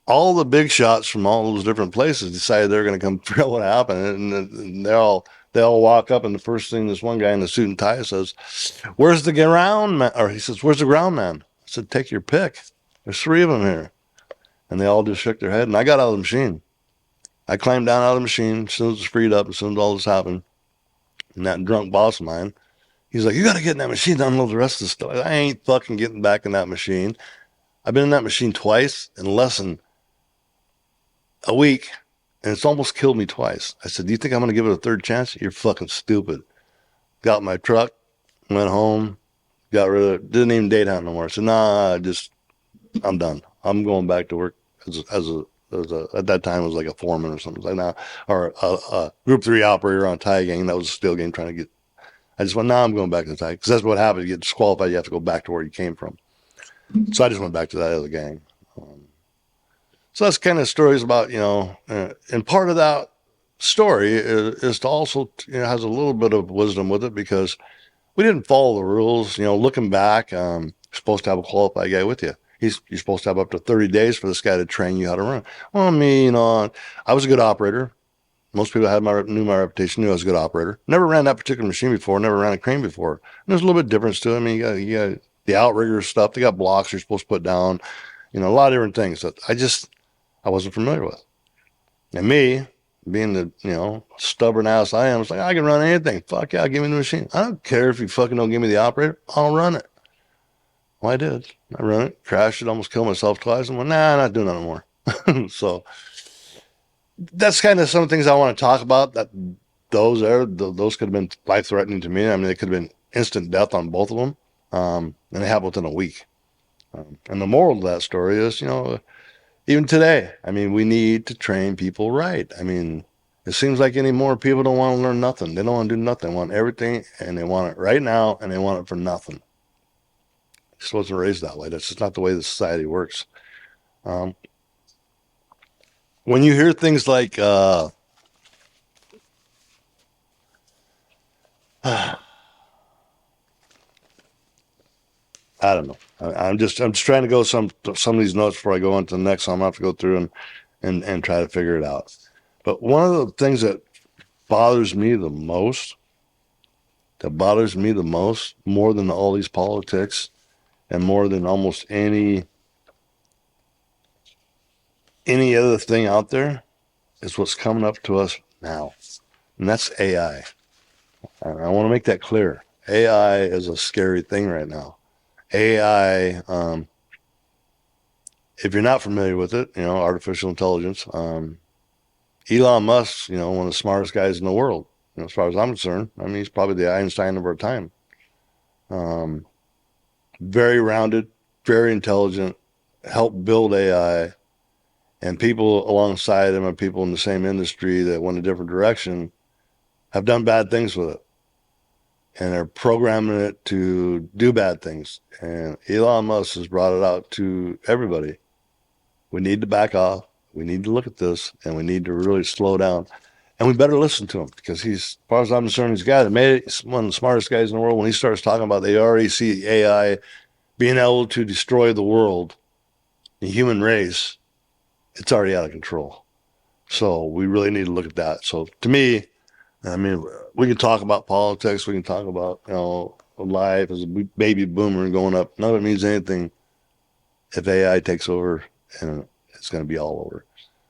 all the big shots from all those different places decided they're going to come figure out what happened. And they all walk up, and the first thing this one guy in the suit and tie says, "Where's the ground man?" Or he says, "Where's the ground man?" I said, "Take your pick. There's 3 of them here." And they all just shook their head. And I got out of the machine. I climbed down out of the machine as soon as it was freed up, as soon as all this happened. And that drunk boss of mine, he's like, "You got to get in that machine to unload the rest of the stuff." I ain't fucking getting back in that machine. I've been in that machine twice in less than a week, and it's almost killed me twice. I said, "Do you think I'm going to give it a third chance?" You're fucking stupid. Got my truck, went home, got rid of it, didn't even date hunt no more. I said, "Nah, I'm done. I'm going back to work as a at that time it was like a foreman or something like that, or a group 3 operator on a tie gang. That was a steel game trying to get. I just went, nah, I'm going back to the tie because that's what happens. You get disqualified, you have to go back to where you came from. So I just went back to that other gang. So that's kind of stories about, and part of that story is to also, has a little bit of wisdom with it because we didn't follow the rules. Looking back, you're supposed to have a qualified guy with you. You're supposed to have up to 30 days for this guy to train you how to run. Well, me, I was a good operator. Most people knew my reputation, knew I was a good operator. Never ran that particular machine before, never ran a crane before. And there's a little bit of difference to it. I mean, you got the outrigger stuff. They got blocks you're supposed to put down, a lot of different things that I wasn't familiar with. And me, being the, stubborn ass I am, it's like, I can run anything. Fuck yeah, give me the machine. I don't care if you fucking don't give me the operator. I'll run it. Well, I did. I run it, crashed it, almost killed myself twice. And went, nah, I'm not doing that anymore. So that's kind of some of the things I want to talk about. Those could have been life-threatening to me. I mean, they could have been instant death on both of them. And it happened within a week. And the moral of that story is, even today, I mean, we need to train people right. I mean, it seems like anymore people don't want to learn nothing. They don't want to do nothing. They want everything, and they want it right now, and they want it for nothing. I just wasn't raised that way. That's just not the way the society works. When you hear things like, I don't know. I'm just trying to go some of these notes before I go on to the next. So I'm gonna have to go through and try to figure it out. But one of the things that bothers me the most, more than all these politics, and more than almost any other thing out there, is what's coming up to us now, and that's AI. And I want to make that clear. AI is a scary thing right now. AI, if you're not familiar with it, artificial intelligence, Elon Musk, one of the smartest guys in the world, as far as I'm concerned. I mean, he's probably the Einstein of our time. Very rounded, very intelligent, helped build AI, and people alongside him and people in the same industry that went a different direction have done bad things with it. and they're programming it to do bad things. And Elon Musk has brought it out to everybody. We need to back off. We need to look at this, and we need to really slow down. And we better listen to him because he's, as far as I'm concerned, he's a guy that made it. He's one of the smartest guys in the world. When he starts talking about they already see AI being able to destroy the world, the human race, it's already out of control. So we really need to look at that. So to me, I mean, we can talk about politics. We can talk about, life as a baby boomer going up. None of it means anything if AI takes over, and it's going to be all over.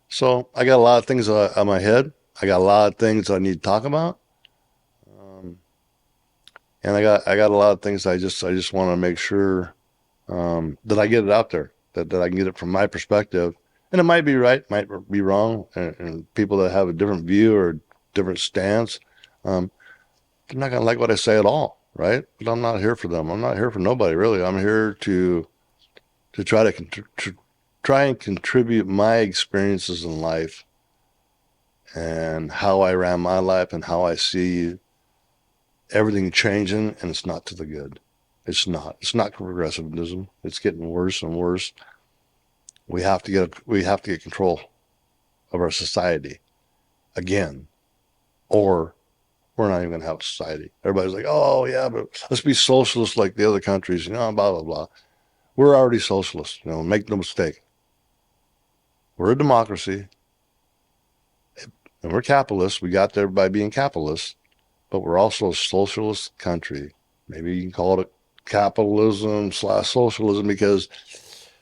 So I got a lot of things on my head. I got a lot of things I need to talk about, um, and I got a lot of things I just want to make sure that I get it out there, that I can get it from my perspective. And it might be right, might be wrong, and people that have a different view or different stance, um, they're not going to like what I say at all, right? But I'm not here for them. I'm not here for nobody, really. I'm here to try to try and contribute my experiences in life and how I ran my life and how I see everything changing, and it's not to the good. It's not. It's not progressivism. It's getting worse and worse. We have to get control of our society again, or we're not even going to have a society. Everybody's like, oh yeah, but let's be socialist like the other countries, blah blah blah. We're already socialists. Make no mistake. We're a democracy and we're capitalists. We got there by being capitalists, but we're also a socialist country. Maybe you can call it capitalism slash socialism, because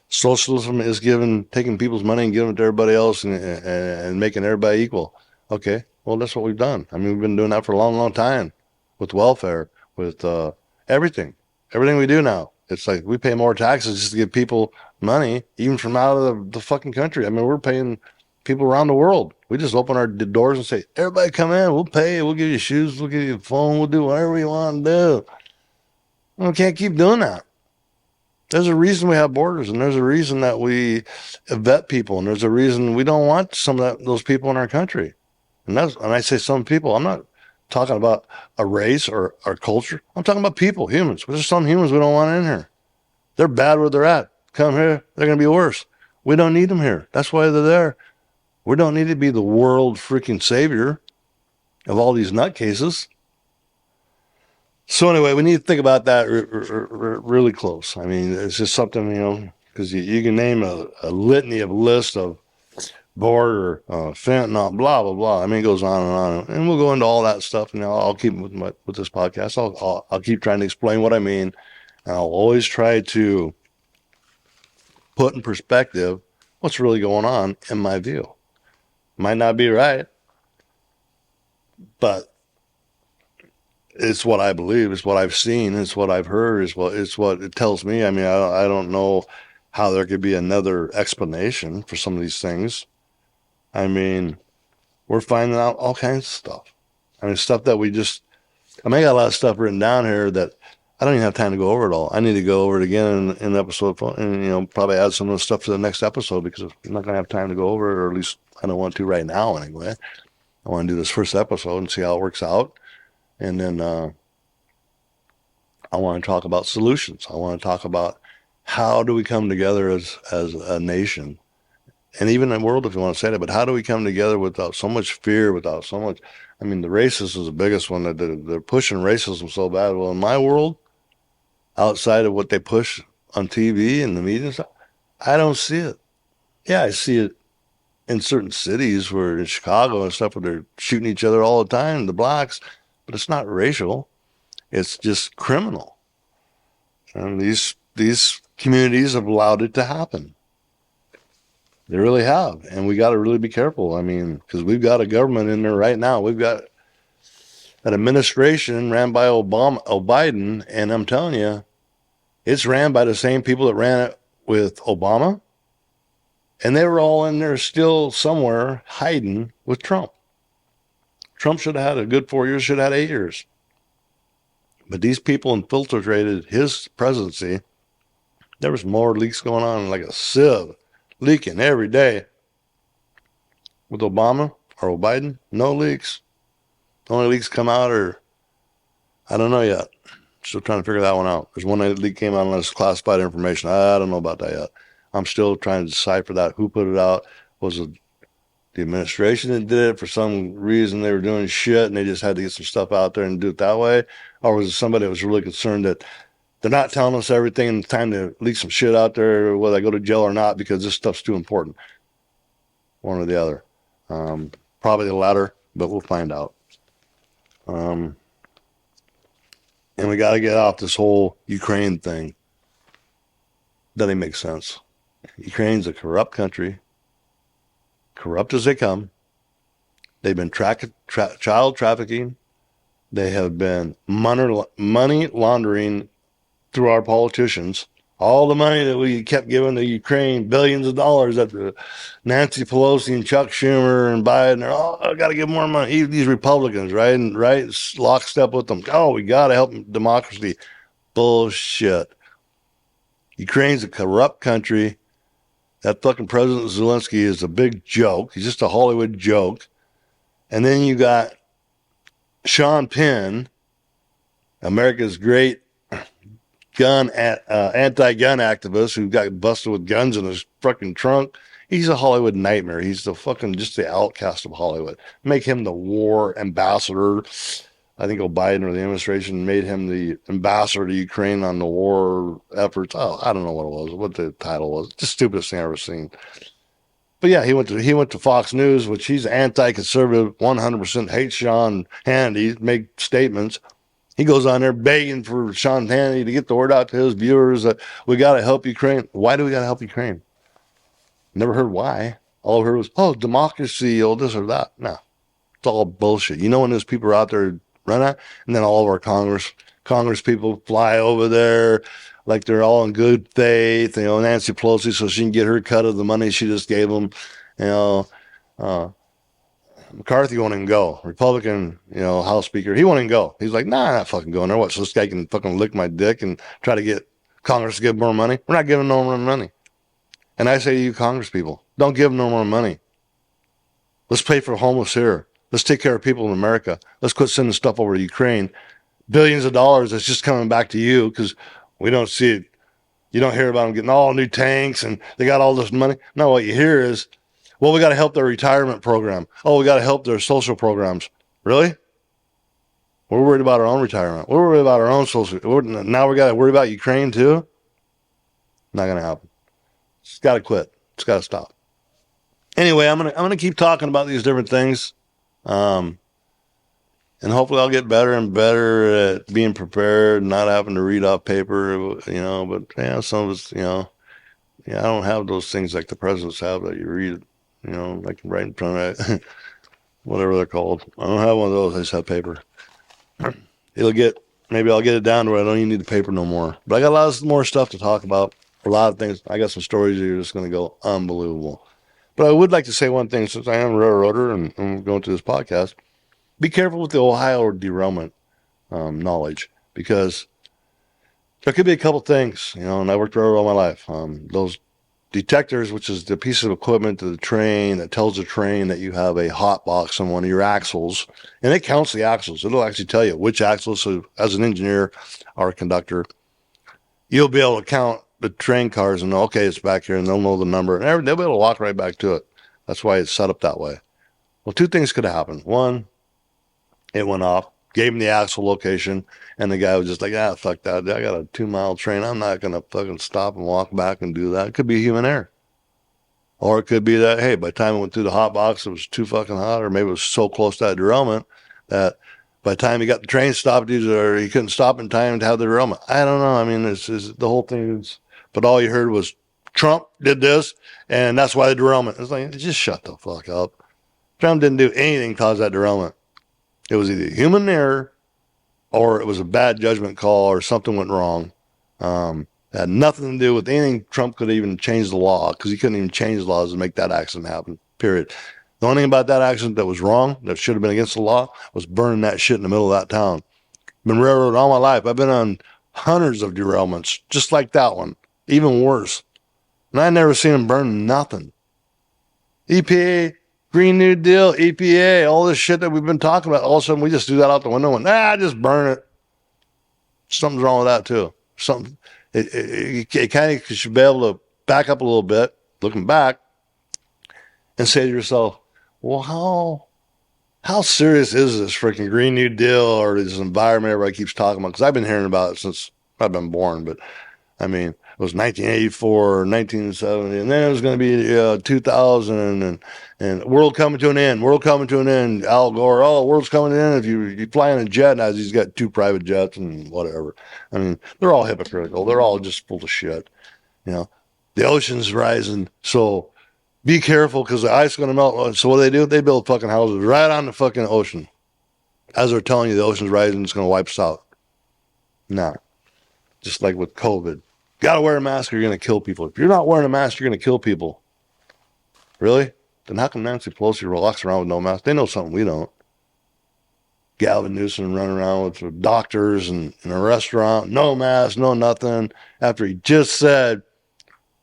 socialism is taking people's money and giving it to everybody else, and making everybody equal. Okay, well, that's what we've done. I mean, we've been doing that for a long, long time with welfare, with everything. Everything we do now. It's like we pay more taxes just to give people money, even from out of the fucking country. I mean, we're paying people around the world. We just open our doors and say, everybody come in, we'll pay, we'll give you shoes, we'll give you a phone, we'll do whatever you want to do. We can't keep doing that. There's a reason we have borders, and there's a reason that we vet people, and there's a reason we don't want some of those people in our country. And I say some people, I'm not talking about a race or culture. I'm talking about people, humans. There's some humans we don't want in here. They're bad where they're at. Come here, they're going to be worse. We don't need them here. That's why they're there. We don't need to be the world freaking savior of all these nutcases. So anyway, we need to think about that really close. I mean, it's just something, because you can name a litany of list of border, fentanyl, blah, blah, blah. I mean, it goes on and on. And we'll go into all that stuff, and I'll keep with this podcast. I'll keep trying to explain what I mean. And I'll always try to put in perspective what's really going on in my view. Might not be right, but it's what I believe. It's what I've seen. It's what I've heard. It's what it tells me. I mean, I don't know how there could be another explanation for some of these things. I mean, we're finding out all kinds of stuff. I mean, stuff that I got a lot of stuff written down here that I don't even have time to go over it all. I need to go over it again in episode 4, and, probably add some of the stuff to the next episode, because I'm not going to have time to go over it, or at least I don't want to right now anyway. I want to do this first episode and see how it works out. And then I want to talk about solutions. I want to talk about how do we come together as a nation, and even in the world, if you want to say that. But how do we come together without so much fear, without so much? I mean, the racism is the biggest one. That they're pushing racism so bad. Well, in my world, outside of what they push on TV and the media and stuff, I don't see it. Yeah, I see it in certain cities, where in Chicago and stuff, where they're shooting each other all the time, the blacks, but it's not racial. It's just criminal. And these communities have allowed it to happen. They really have. And we got to really be careful. I mean, because we've got a government in there right now. We've got an administration ran by Biden, and I'm telling you, it's ran by the same people that ran it with Obama. And they were all in there still somewhere hiding with Trump. Trump should have had a good 4 years, should have had 8 years. But these people infiltrated his presidency. There was more leaks going on, like a sieve, leaking every day. With Obama or Biden, no leaks. The only leaks come out are I don't know yet. Still trying to figure that one out. There's one that came out on this classified information. I don't know about that yet. I'm still trying to decipher that. Who put it out? Was it the administration that did it for some reason? They were doing shit and they just had to get some stuff out there and do it that way? Or was it somebody that was really concerned that they're not telling us everything and it's time to leak some shit out there, whether I go to jail or not, because this stuff's too important? One or the other. Probably the latter, but we'll find out. And we got to get off this whole Ukraine thing. Doesn't make sense. Ukraine's a corrupt country, corrupt as they come. They've been child trafficking. They have been money laundering through our politicians. All the money that we kept giving to Ukraine, billions of dollars that Nancy Pelosi and Chuck Schumer and Biden, they're all, I got to give more money. These Republicans, right? And right, lockstep with them. Oh, we got to help democracy. Bullshit. Ukraine's a corrupt country. That fucking President Zelensky is a big joke. He's just a Hollywood joke. And then you got Sean Penn, America's great anti-gun activist who got busted with guns in his fucking trunk. He's a Hollywood nightmare. He's just the outcast of Hollywood. Make him the war ambassador. I think Biden or the administration made him the ambassador to Ukraine on the war efforts. Oh, I don't know what it was, what the title was. Just the stupidest thing I've ever seen. But yeah, he went to Fox News, which he's anti-conservative, 100% hates Sean Hannity, make statements. He goes on there begging for Sean Hannity to get the word out to his viewers that we got to help Ukraine. Why do we got to help Ukraine? Never heard why. All I heard was, oh, democracy, or this or that. No, it's all bullshit. You know when those people are out there running, and then all of our Congress people fly over there like they're all in good faith. You know, Nancy Pelosi, so she can get her cut of the money she just gave them. You know, McCarthy won't even go. Republican, House Speaker, he won't even go. He's like, nah, I'm not fucking going there. What, so this guy can fucking lick my dick and try to get Congress to give more money? We're not giving no more money. And I say to you, Congress people, don't give them no more money. Let's pay for homeless here. Let's take care of people in America. Let's quit sending stuff over to Ukraine. Billions of dollars that's just coming back to you because we don't see it. You don't hear about them getting all new tanks and they got all this money. No, what you hear is, well, we got to help their retirement program. Oh, we got to help their social programs. Really? We're worried about our own retirement. We're worried about our own social. Now we got to worry about Ukraine too? Not going to happen. It's got to quit. It's got to stop. Anyway, I'm gonna keep talking about these different things. And hopefully I'll get better and better at being prepared, not having to read off paper, but yeah, some of it's, I don't have those things like the presidents have that you read, like right in front of it, whatever they're called. I don't have one of those. I just have paper. Maybe I'll get it down to where I don't even need the paper no more. But I got a lot more stuff to talk about. A lot of things. I got some stories that are just going to go unbelievable. But I would like to say one thing, since I am a railroader and I'm going to this podcast. Be careful with the Ohio derailment knowledge, because there could be a couple things, and I worked railroad all my life. Those detectors, which is the piece of equipment to the train that tells the train that you have a hot box on one of your axles, and it counts the axles. It'll actually tell you which axles. So as an engineer or a conductor, you'll be able to count the train cars and know, okay, it's back here, and they'll know the number, and they'll be able to walk right back to it. That's why it's set up that way. Well, two things could have happened. One, it went off, gave him the axle location, and the guy was just like, fuck that. I got a 2-mile train. I'm not going to fucking stop and walk back and do that. It could be human error. Or it could be that, hey, by the time it went through the hot box, it was too fucking hot, or maybe it was so close to that derailment that by the time he got the train stopped, or he couldn't stop in time to have the derailment. I don't know. I mean, it's the whole thing is, but all you heard was Trump did this, and that's why the derailment. It's like, just shut the fuck up. Trump didn't do anything to cause that derailment. It was either human error or it was a bad judgment call or something went wrong. It had nothing to do with anything. Trump could even change the law, because he couldn't even change the laws to make that accident happen, period. The only thing about that accident that was wrong, that should have been against the law, was burning that shit in the middle of that town. Been railroad all my life. I've been on hundreds of derailments, just like that one, even worse. And I never seen them burn nothing. EPA, Green New Deal, EPA, all this shit that we've been talking about, all of a sudden we just do that out the window and, just burn it. something's wrong with that too. Something, it kind of should be able to back up a little bit, looking back, and say to yourself, well, how serious is this freaking Green New Deal or this environment everybody keeps talking about? Because I've been hearing about it since I've been born, but I mean, it was 1984, 1970, and then it was going to be 2000, and world coming to an end, world coming to an end. Al Gore, oh, world's coming to an end if you fly in a jet. Now he's got 2 private jets and whatever. I mean, they're all hypocritical. They're all just full of shit. You know, the ocean's rising, so be careful because the ice is going to melt. So what do? They build fucking houses right on the fucking ocean. As they're telling you the ocean's rising, it's going to wipe us out. No. Just like with COVID. Got to wear a mask or you're going to kill people. If you're not wearing a mask, you're going to kill people. Really? Then how come Nancy Pelosi walks around with no mask? They know something we don't. Gavin Newsom running around with doctors and in a restaurant, no mask, no nothing, after he just said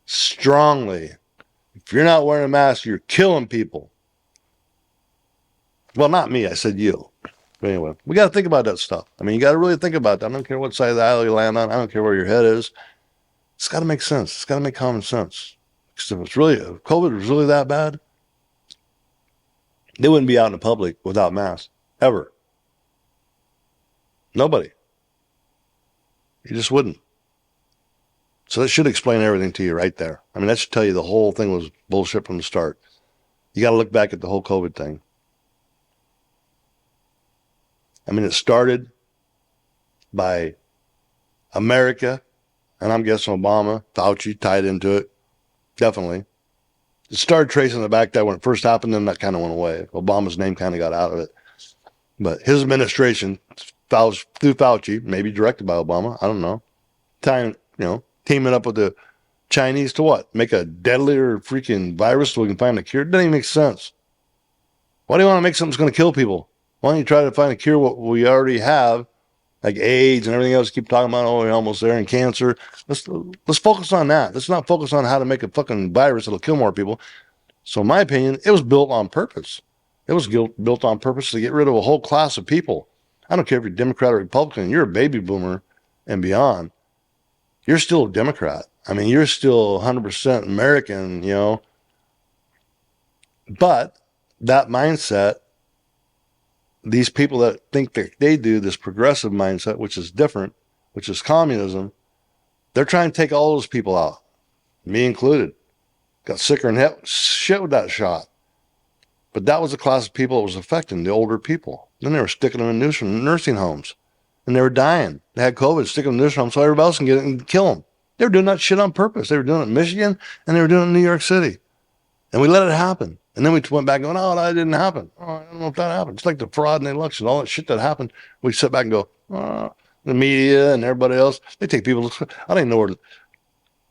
strongly, if you're not wearing a mask, you're killing people. Well, not me. I said you. But anyway, we got to think about that stuff. I mean, you got to really think about that. I don't care what side of the aisle you land on. I don't care where your head is. It's got to make sense. It's got to make common sense. Because if COVID was really that bad, they wouldn't be out in the public without masks. Ever. Nobody. You just wouldn't. So that should explain everything to you right there. I mean, that should tell you the whole thing was bullshit from the start. You got to look back at the whole COVID thing. I mean, it started by America, and I'm guessing Obama, Fauci tied into it. Definitely. It started tracing it back that when it first happened, then that kind of went away. Obama's name kind of got out of it. But his administration, through Fauci, maybe directed by Obama, I don't know, teaming up with the Chinese to what? Make a deadlier freaking virus so we can find a cure? It doesn't even make sense. Why do you want to make something that's going to kill people? Why don't you try to find a cure what we already have, like AIDS and everything else? Keep talking about, oh, we're almost there, and cancer. Let's focus on that. Let's not focus on how to make a fucking virus that'll kill more people. So in my opinion, it was built on purpose. It was built on purpose to get rid of a whole class of people. I don't care if you're Democrat or Republican. You're a baby boomer and beyond. You're still a Democrat. I mean, you're still 100% American, you know. But that mindset, these people that think that they do this progressive mindset, which is different, which is communism, they're trying to take all those people out, me included. Got sicker than shit with that shot. But that was the class of people it was affecting, the older people. Then they were sticking them in nursing homes. And they were dying. They had COVID, sticking them in nursing homes so everybody else can get it and kill them. They were doing that shit on purpose. They were doing it in Michigan, and they were doing it in New York City. And we let it happen. And then we went back going, oh, that didn't happen. Oh, I don't know if that happened. It's like the fraud in the election, all that shit that happened. We sit back and go, oh, the media and everybody else, they take people. I don't even know where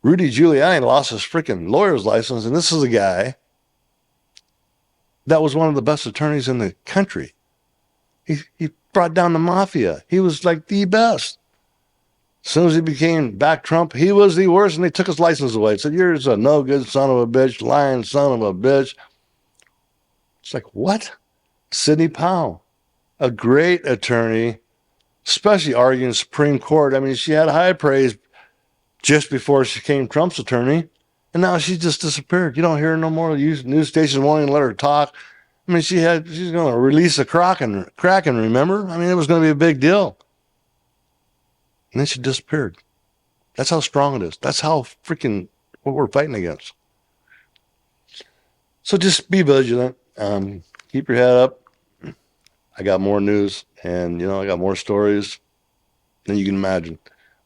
Rudy Giuliani lost his freaking lawyer's license. And this is a guy that was one of the best attorneys in the country. He brought down the mafia. He was like the best. As soon as he became back Trump, he was the worst, and they took his license away. Said, you're a no good son of a bitch, lying son of a bitch. It's like, what? Sidney Powell, a great attorney, especially arguing Supreme Court. I mean, she had high praise just before she became Trump's attorney, and now she just disappeared. You don't hear her no more. News stations won't even let her talk. I mean, she's going to release a Kraken, remember? I mean, it was going to be a big deal. And then she disappeared. That's how strong it is. That's how freaking what we're fighting against. So just be vigilant. Keep your head up. I got more news, and I got more stories than you can imagine.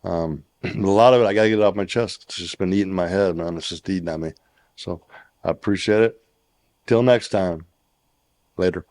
A lot of it, I got to get it off my chest. It's just been eating my head, man. It's just eating at me. So I appreciate it. Till next time. Later.